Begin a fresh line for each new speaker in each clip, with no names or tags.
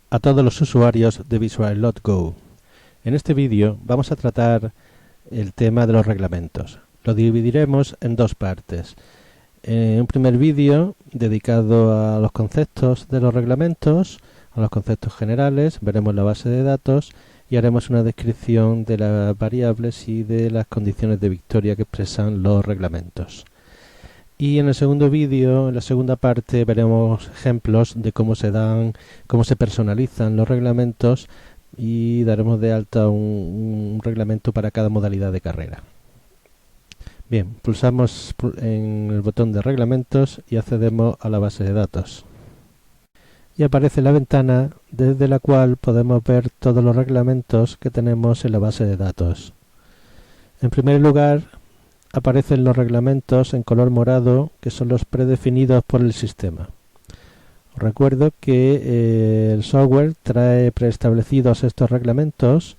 a todos los usuarios de Visualslot Go. En este vídeo vamos a tratar el tema de los reglamentos. Lo dividiremos en dos partes. Un primer vídeo dedicado a los conceptos de los reglamentos, a los conceptos generales, veremos la base de datos y haremos una descripción de las variables y de las condiciones de victoria que expresan los reglamentos. Y en el segundo vídeo, en la segunda parte, veremos ejemplos de cómo se personalizan los reglamentos y daremos de alta un reglamento para cada modalidad de carrera. Bien, pulsamos en el botón de reglamentos y accedemos a la base de datos. Y aparece la ventana desde la cual podemos ver todos los reglamentos que tenemos en la base de datos. En primer lugar, aparecen los reglamentos en color morado, que son los predefinidos por el sistema. Os recuerdo que el software trae preestablecidos estos reglamentos,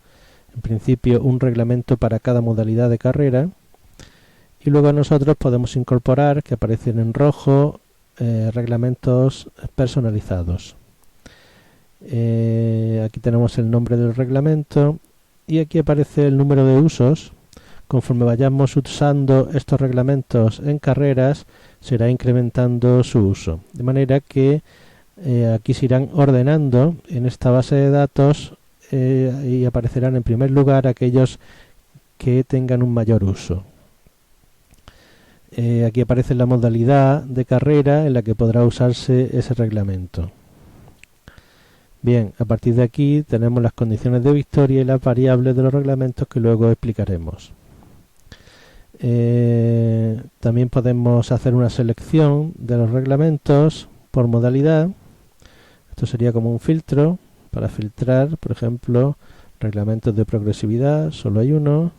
en principio un reglamento para cada modalidad de carrera, y luego nosotros podemos incorporar, que aparecen en rojo, reglamentos personalizados. Aquí tenemos el nombre del reglamento y aquí aparece el número de usos. Conforme vayamos usando estos reglamentos en carreras, se irá incrementando su uso. De manera que aquí se irán ordenando en esta base de datos y aparecerán en primer lugar aquellos que tengan un mayor uso. Aquí aparece la modalidad de carrera en la que podrá usarse ese reglamento. Bien, a partir de aquí tenemos las condiciones de victoria y las variables de los reglamentos que luego explicaremos. También podemos hacer una selección de los reglamentos por modalidad. Esto sería como un filtro para filtrar, por ejemplo, reglamentos de progresividad, solo hay uno.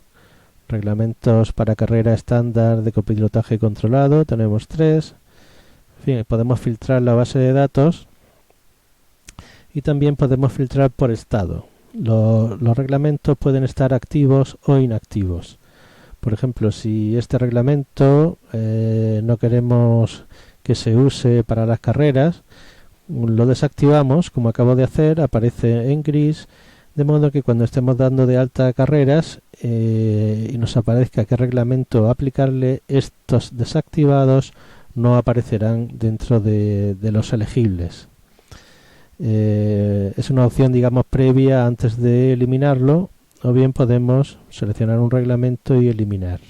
Reglamentos para carrera estándar de copilotaje controlado, tenemos 3. En fin, podemos filtrar la base de datos y también podemos filtrar por estado. Los reglamentos pueden estar activos o inactivos. Por ejemplo, si este reglamento no queremos que se use para las carreras, lo desactivamos, como acabo de hacer, aparece en gris, de modo que cuando estemos dando de alta carreras y nos aparezca qué reglamento aplicarle, estos desactivados no aparecerán dentro de los elegibles. Es una opción, digamos, previa antes de eliminarlo, o bien podemos seleccionar un reglamento y eliminar.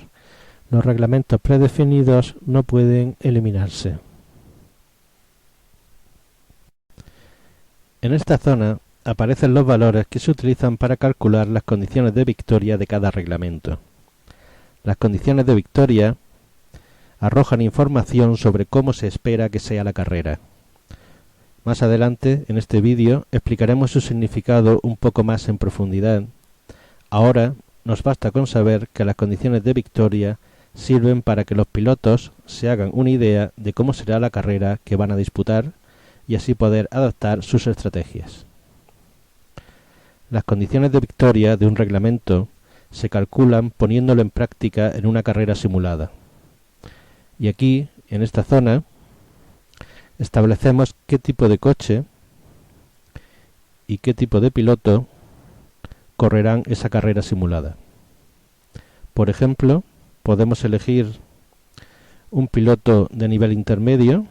Los reglamentos predefinidos no pueden eliminarse. En esta zona aparecen los valores que se utilizan para calcular las condiciones de victoria de cada reglamento. Las condiciones de victoria arrojan información sobre cómo se espera que sea la carrera. Más adelante, en este vídeo, explicaremos su significado un poco más en profundidad. Ahora nos basta con saber que las condiciones de victoria sirven para que los pilotos se hagan una idea de cómo será la carrera que van a disputar y así poder adaptar sus estrategias. Las condiciones de victoria de un reglamento se calculan poniéndolo en práctica en una carrera simulada. Y aquí, en esta zona, establecemos qué tipo de coche y qué tipo de piloto correrán esa carrera simulada. Por ejemplo, podemos elegir un piloto de nivel intermedio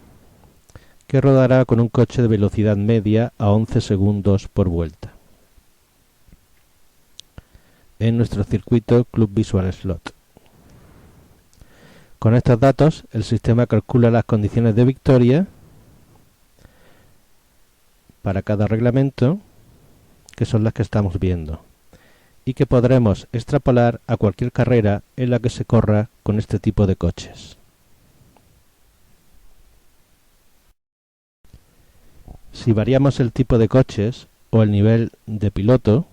que rodará con un coche de velocidad media a 11 segundos por vuelta en nuestro circuito Club Visualslot. Con estos datos, el sistema calcula las condiciones de victoria para cada reglamento, que son las que estamos viendo, y que podremos extrapolar a cualquier carrera en la que se corra con este tipo de coches. Si variamos el tipo de coches o el nivel de piloto,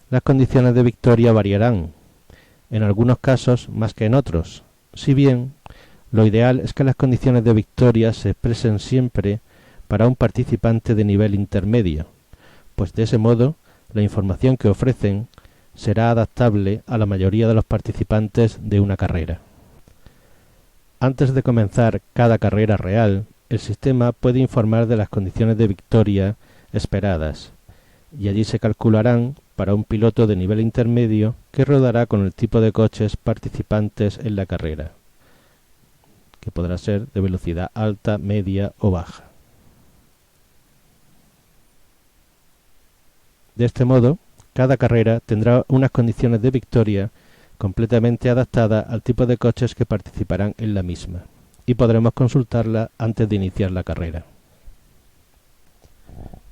las condiciones de victoria variarán, en algunos casos más que en otros, si bien lo ideal es que las condiciones de victoria se expresen siempre para un participante de nivel intermedio, pues de ese modo la información que ofrecen será adaptable a la mayoría de los participantes de una carrera. Antes de comenzar cada carrera real, el sistema puede informar de las condiciones de victoria esperadas, y allí se calcularán para un piloto de nivel intermedio que rodará con el tipo de coches participantes en la carrera, que podrá ser de velocidad alta, media o baja. De este modo, cada carrera tendrá unas condiciones de victoria completamente adaptadas al tipo de coches que participarán en la misma, y podremos consultarla antes de iniciar la carrera.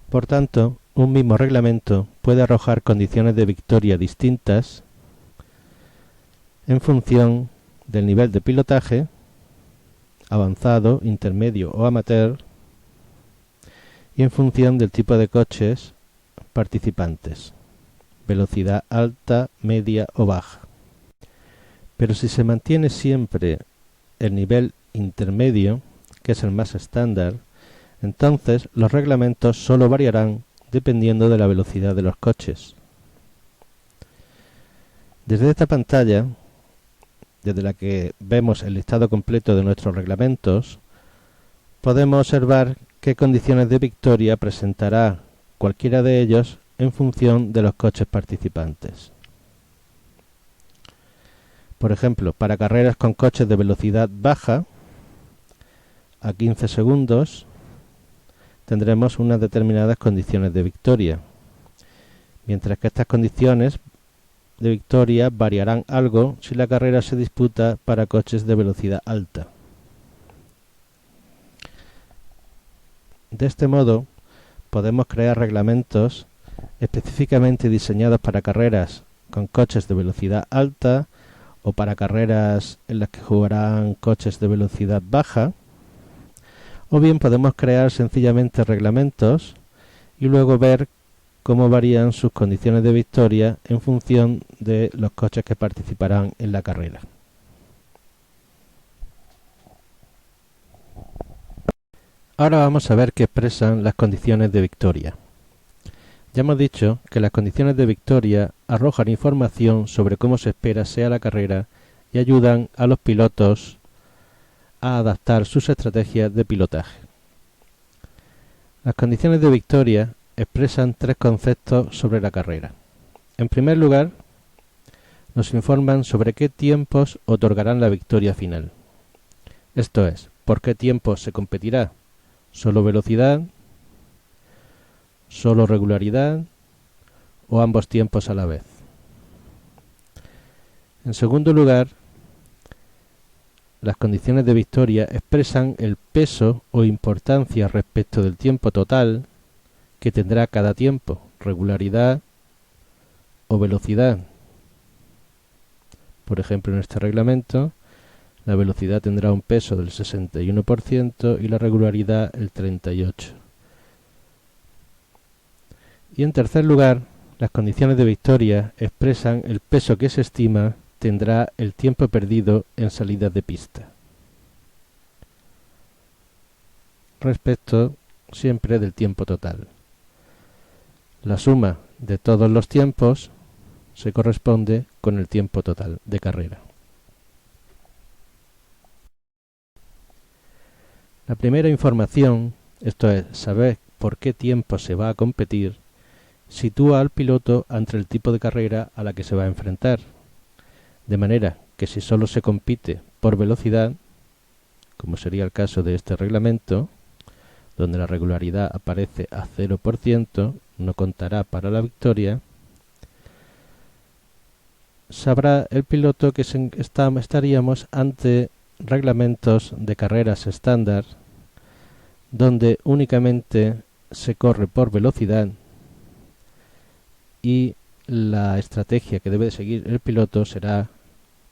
Por tanto, un mismo reglamento puede arrojar condiciones de victoria distintas en función del nivel de pilotaje, avanzado, intermedio o amateur, y en función del tipo de coches participantes, velocidad alta, media o baja. Pero si se mantiene siempre el nivel intermedio, que es el más estándar, entonces los reglamentos solo variarán dependiendo de la velocidad de los coches. Desde esta pantalla, desde la que vemos el listado completo de nuestros reglamentos, podemos observar qué condiciones de victoria presentará cualquiera de ellos en función de los coches participantes. Por ejemplo, para carreras con coches de velocidad baja, a 15 segundos, tendremos unas determinadas condiciones de victoria, mientras que estas condiciones de victoria variarán algo si la carrera se disputa para coches de velocidad alta. De este modo, podemos crear reglamentos específicamente diseñados para carreras con coches de velocidad alta o para carreras en las que jugarán coches de velocidad baja, o bien podemos crear sencillamente reglamentos y luego ver cómo varían sus condiciones de victoria en función de los coches que participarán en la carrera. Ahora vamos a ver qué expresan las condiciones de victoria. Ya hemos dicho que las condiciones de victoria arrojan información sobre cómo se espera sea la carrera y ayudan a los pilotos a adaptar sus estrategias de pilotaje. Las condiciones de victoria expresan tres conceptos sobre la carrera. En primer lugar, nos informan sobre qué tiempos otorgarán la victoria final. Esto es, por qué tiempo se competirá, solo velocidad, solo regularidad o ambos tiempos a la vez. En segundo lugar, las condiciones de victoria expresan el peso o importancia respecto del tiempo total que tendrá cada tiempo, regularidad o velocidad. Por ejemplo, en este reglamento, la velocidad tendrá un peso del 61% y la regularidad el 38%. Y en tercer lugar, las condiciones de victoria expresan el peso que se estima tendrá el tiempo perdido en salidas de pista, respecto siempre del tiempo total. La suma de todos los tiempos se corresponde con el tiempo total de carrera. La primera información, esto es, saber por qué tiempo se va a competir, sitúa al piloto ante el tipo de carrera a la que se va a enfrentar, de manera que si solo se compite por velocidad, como sería el caso de este reglamento, donde la regularidad aparece a 0%, no contará para la victoria, sabrá el piloto que estaríamos ante reglamentos de carreras estándar, donde únicamente se corre por velocidad y la estrategia que debe de seguir el piloto será,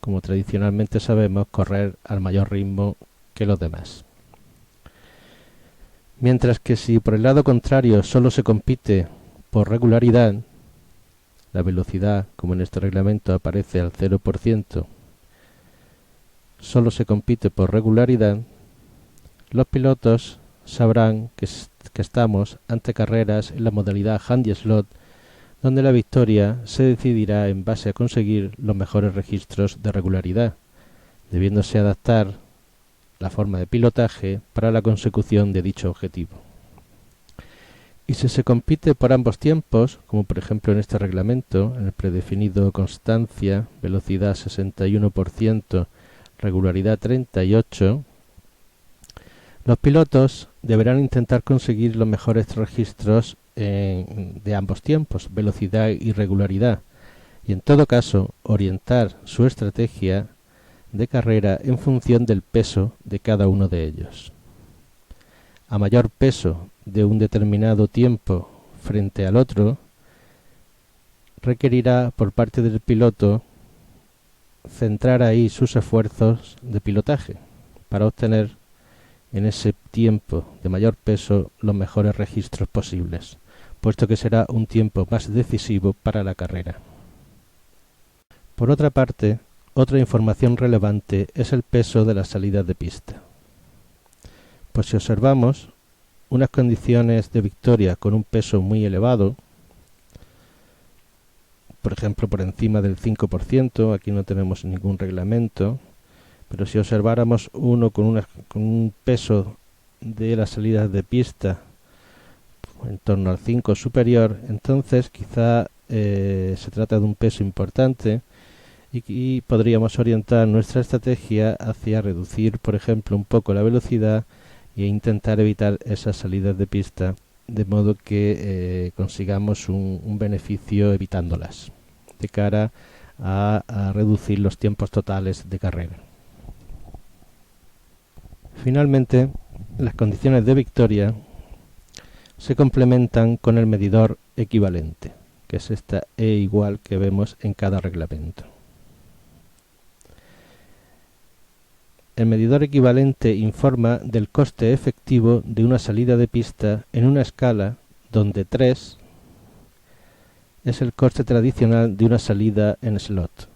como tradicionalmente sabemos, correr al mayor ritmo que los demás. Mientras que si por el lado contrario solo se compite por regularidad, la velocidad, como en este reglamento aparece al 0%, solo se compite por regularidad, los pilotos sabrán que estamos ante carreras en la modalidad handy slot, donde la victoria se decidirá en base a conseguir los mejores registros de regularidad, debiéndose adaptar la forma de pilotaje para la consecución de dicho objetivo. Y si se compite por ambos tiempos, como por ejemplo en este reglamento, en el predefinido constancia, velocidad 61%, regularidad 38%, los pilotos deberán intentar conseguir los mejores registros de ambos tiempos, velocidad y regularidad, y en todo caso orientar su estrategia de carrera en función del peso de cada uno de ellos. A mayor peso de un determinado tiempo frente al otro, requerirá por parte del piloto centrar ahí sus esfuerzos de pilotaje para obtener en ese tiempo de mayor peso los mejores registros posibles, puesto que será un tiempo más decisivo para la carrera. Por otra parte, otra información relevante es el peso de las salidas de pista. Pues si observamos unas condiciones de victoria con un peso muy elevado, por ejemplo por encima del 5%, aquí no tenemos ningún reglamento, pero si observáramos uno con un peso de las salidas de pista en torno al 5 superior, entonces quizá se trata de un peso importante y podríamos orientar nuestra estrategia hacia reducir, por ejemplo, un poco la velocidad e intentar evitar esas salidas de pista, de modo que consigamos un beneficio evitándolas, de cara a reducir los tiempos totales de carrera. Finalmente, las condiciones de victoria se complementan con el medidor equivalente, que es esta E igual que vemos en cada reglamento. El medidor equivalente informa del coste efectivo de una salida de pista en una escala donde 3 es el coste tradicional de una salida en slot.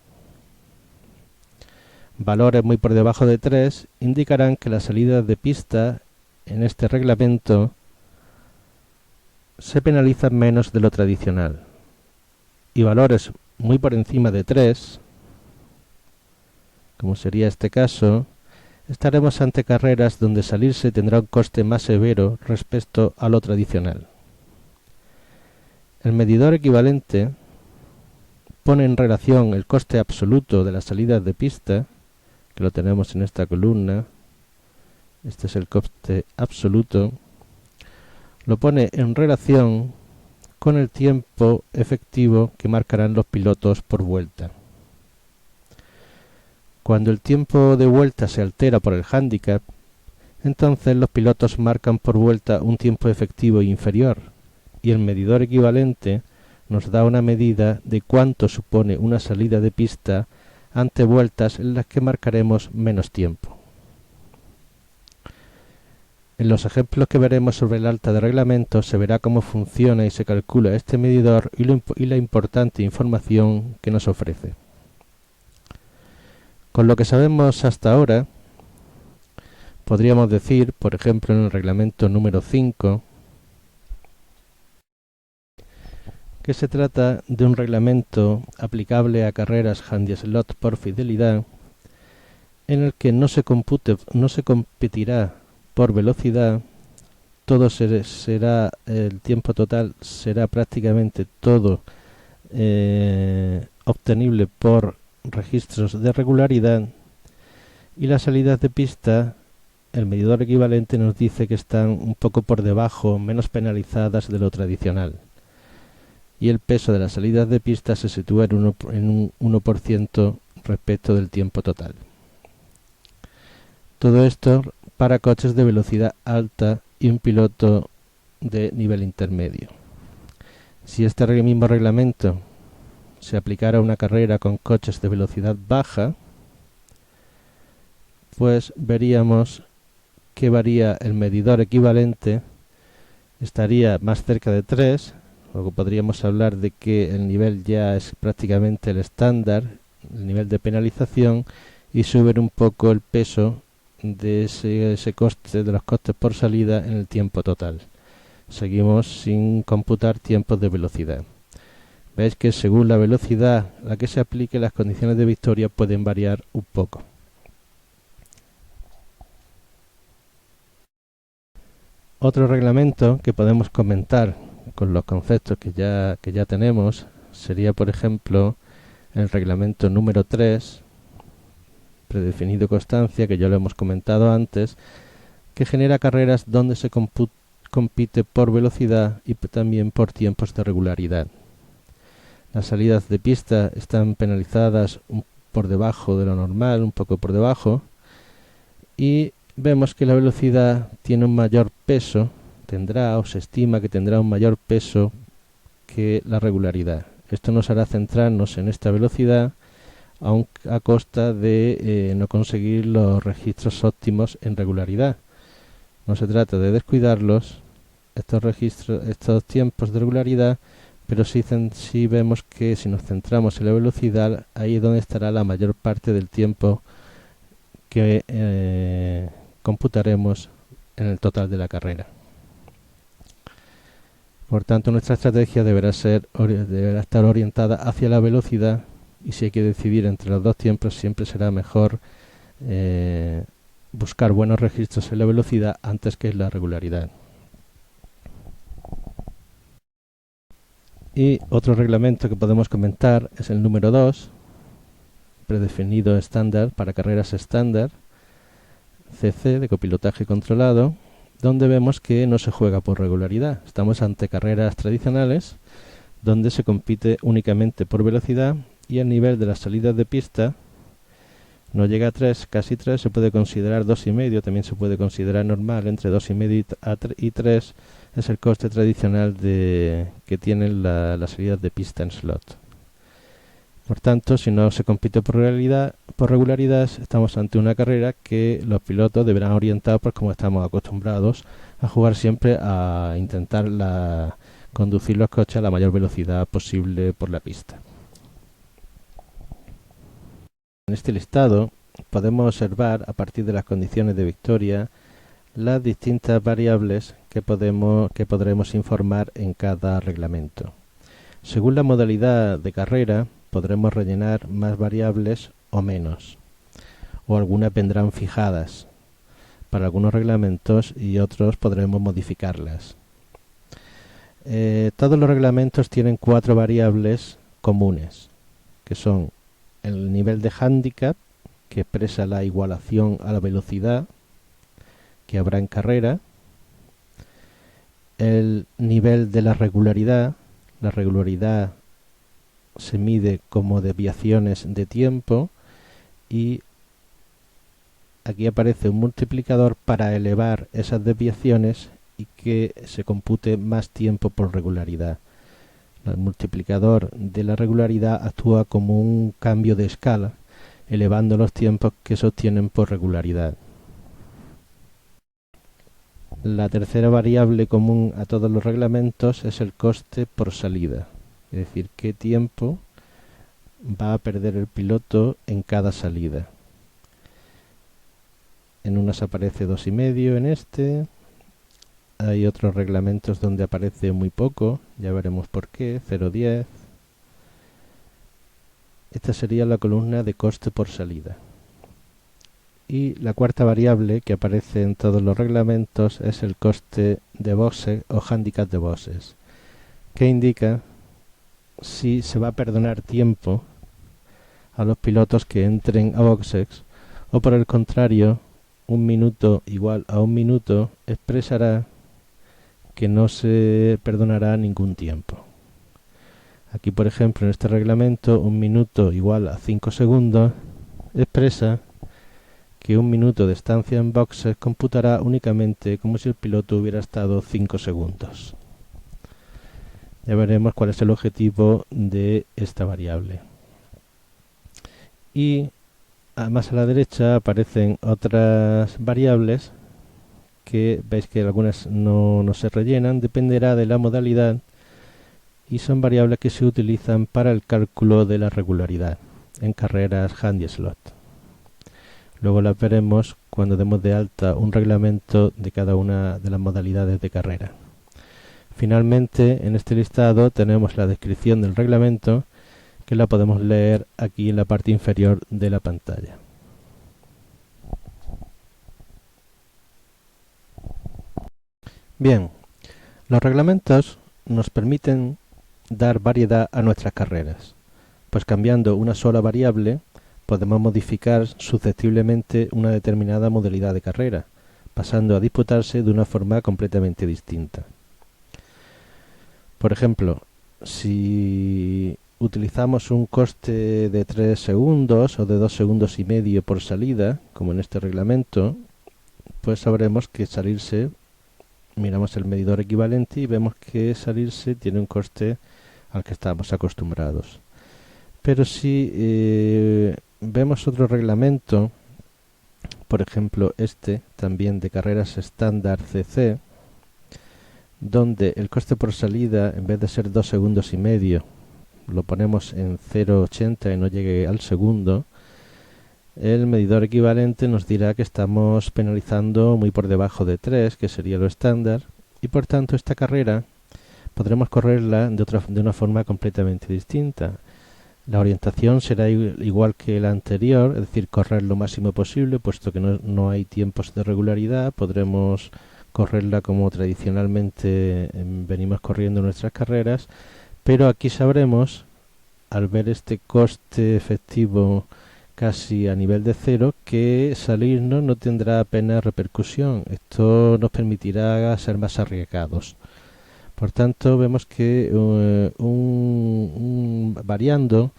Valores muy por debajo de 3 indicarán que las salidas de pista en este reglamento se penalizan menos de lo tradicional, y valores muy por encima de 3, como sería este caso, estaremos ante carreras donde salirse tendrá un coste más severo respecto a lo tradicional. El medidor equivalente pone en relación el coste absoluto de las salidas de pista, que lo tenemos en esta columna, este es el coste absoluto, lo pone en relación con el tiempo efectivo que marcarán los pilotos por vuelta. Cuando el tiempo de vuelta se altera por el hándicap, entonces los pilotos marcan por vuelta un tiempo efectivo inferior, y el medidor equivalente nos da una medida de cuánto supone una salida de pista ante vueltas en las que marcaremos menos tiempo. En los ejemplos que veremos sobre el alta de reglamento se verá cómo funciona y se calcula este medidor y la importante información que nos ofrece. Con lo que sabemos hasta ahora, podríamos decir, por ejemplo en el reglamento número 5, que se trata de un reglamento aplicable a carreras handy-slot por fidelidad, en el que no se competirá por velocidad, el tiempo total será prácticamente todo obtenible por registros de regularidad, y las salidas de pista, el medidor equivalente nos dice que están un poco por debajo, menos penalizadas de lo tradicional, y el peso de las salidas de pista se sitúa en un 1% respecto del tiempo total. Todo esto para coches de velocidad alta y un piloto de nivel intermedio. Si este mismo reglamento se aplicara a una carrera con coches de velocidad baja, pues veríamos que varía el medidor equivalente, estaría más cerca de 3, luego podríamos hablar de que el nivel ya es prácticamente el estándar, el nivel de penalización, y subir un poco el peso de ese coste, de los costes por salida en el tiempo total. Seguimos sin computar tiempos de velocidad. Veis que según la velocidad a la que se aplique, las condiciones de victoria pueden variar un poco. Otro reglamento que podemos comentar con los conceptos que ya tenemos sería, por ejemplo, el reglamento número 3, predefinido constancia, que ya lo hemos comentado antes, que genera carreras donde se compite por velocidad y también por tiempos de regularidad. Las salidas de pista están penalizadas por debajo de lo normal, un poco por debajo, y vemos que la velocidad tiene un mayor peso, se estima que tendrá un mayor peso que la regularidad. Esto nos hará centrarnos en esta velocidad a costa de no conseguir los registros óptimos en regularidad. No se trata de descuidarlos, estos tiempos de regularidad, pero sí vemos que si nos centramos en la velocidad, ahí es donde estará la mayor parte del tiempo que computaremos en el total de la carrera. Por tanto, nuestra estrategia deberá estar orientada hacia la velocidad, y si hay que decidir entre los dos tiempos, siempre será mejor buscar buenos registros en la velocidad antes que en la regularidad. Y otro reglamento que podemos comentar es el número 2, predefinido estándar para carreras estándar, CC, de copilotaje controlado, donde vemos que no se juega por regularidad. Estamos ante carreras tradicionales donde se compite únicamente por velocidad, y el nivel de las salidas de pista no llega a 3, casi 3, se puede considerar 2,5, también se puede considerar normal, entre 2,5 y 3 es el coste tradicional que tienen las salidas de pista en slot. Por tanto, si no se compite por regularidad, estamos ante una carrera que los pilotos deberán orientar, pues como estamos acostumbrados a jugar siempre, a intentar conducir los coches a la mayor velocidad posible por la pista. En este listado podemos observar, a partir de las condiciones de victoria, las distintas variables que podremos informar en cada reglamento. Según la modalidad de carrera, podremos rellenar más variables o menos, o algunas vendrán fijadas para algunos reglamentos y otros podremos modificarlas. Todos los reglamentos tienen 4 variables comunes, que son el nivel de handicap, que expresa la igualación a la velocidad que habrá en carrera, el nivel de la regularidad se mide como desviaciones de tiempo, y aquí aparece un multiplicador para elevar esas desviaciones y que se compute más tiempo por regularidad. El multiplicador de la regularidad actúa como un cambio de escala, elevando los tiempos que se obtienen por regularidad. La tercera variable común a todos los reglamentos es el coste por salida, es decir, qué tiempo va a perder el piloto en cada salida. En unas aparece 2,5, en este. Hay otros reglamentos donde aparece muy poco, ya veremos por qué, 0,10. Esta sería la columna de coste por salida. Y la cuarta variable que aparece en todos los reglamentos es el coste de boxes o handicap de boxes, que indica si se va a perdonar tiempo a los pilotos que entren a boxes, o por el contrario, 1 minuto igual a 1 minuto expresará que no se perdonará ningún tiempo. Aquí, por ejemplo, en este reglamento, 1 minuto igual a 5 segundos expresa que 1 minuto de estancia en boxes computará únicamente como si el piloto hubiera estado 5 segundos. Ya veremos cuál es el objetivo de esta variable. Y más a la derecha aparecen otras variables que veis que algunas no se rellenan, dependerá de la modalidad, y son variables que se utilizan para el cálculo de la regularidad en carreras handy slot. Luego las veremos cuando demos de alta un reglamento de cada una de las modalidades de carrera. Finalmente, en este listado tenemos la descripción del reglamento, que la podemos leer aquí en la parte inferior de la pantalla. Bien, los reglamentos nos permiten dar variedad a nuestras carreras, pues cambiando una sola variable podemos modificar susceptiblemente una determinada modalidad de carrera, pasando a disputarse de una forma completamente distinta. Por ejemplo, si utilizamos un coste de 3 segundos o de 2 segundos y medio por salida, como en este reglamento, pues sabremos que salirse, miramos el medidor equivalente y vemos que salirse tiene un coste al que estamos acostumbrados. Pero si vemos otro reglamento, por ejemplo este, también de carreras estándar CC, donde el coste por salida, en vez de ser 2 segundos y medio, lo ponemos en 0,80 y no llegue al segundo, el medidor equivalente nos dirá que estamos penalizando muy por debajo de 3, que sería lo estándar, y por tanto esta carrera podremos correrla de una forma completamente distinta. La orientación será igual que la anterior, es decir, correr lo máximo posible, puesto que no hay tiempos de regularidad. Podremos correrla como tradicionalmente venimos corriendo nuestras carreras, pero aquí sabremos, al ver este coste efectivo casi a nivel de cero, que salirnos no tendrá apenas repercusión. Esto nos permitirá ser más arriesgados. Por tanto, vemos que variando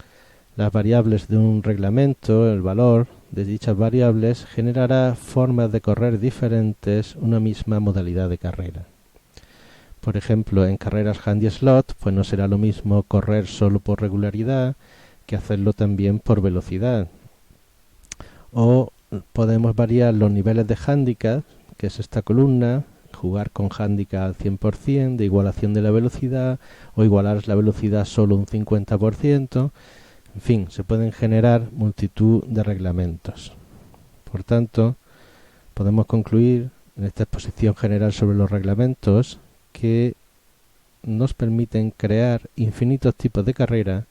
las variables de un reglamento, el valor de dichas variables generará formas de correr diferentes una misma modalidad de carrera. Por ejemplo, en carreras handy slot, pues no será lo mismo correr solo por regularidad que hacerlo también por velocidad. O podemos variar los niveles de handicap, que es esta columna, jugar con handicap al 100%, de igualación de la velocidad, o igualar la velocidad solo un 50%. En fin, se pueden generar multitud de reglamentos. Por tanto, podemos concluir en esta exposición general sobre los reglamentos que nos permiten crear infinitos tipos de carrera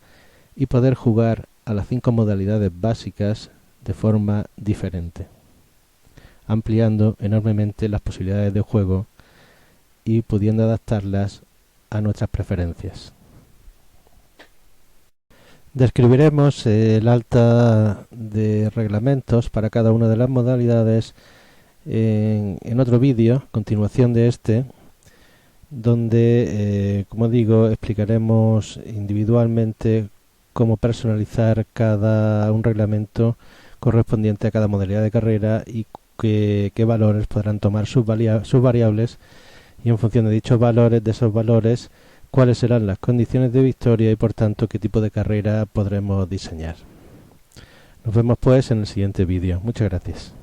y poder jugar a las 5 modalidades básicas de forma diferente, ampliando enormemente las posibilidades de juego y pudiendo adaptarlas a nuestras preferencias. Describiremos el alta de reglamentos para cada una de las modalidades en otro vídeo, continuación de este, donde, como digo, explicaremos individualmente cómo personalizar cada un reglamento correspondiente a cada modalidad de carrera y qué valores podrán tomar sus variables, y en función de dichos valores, cuáles serán las condiciones de victoria y por tanto qué tipo de carrera podremos diseñar. Nos vemos pues en el siguiente vídeo. Muchas gracias.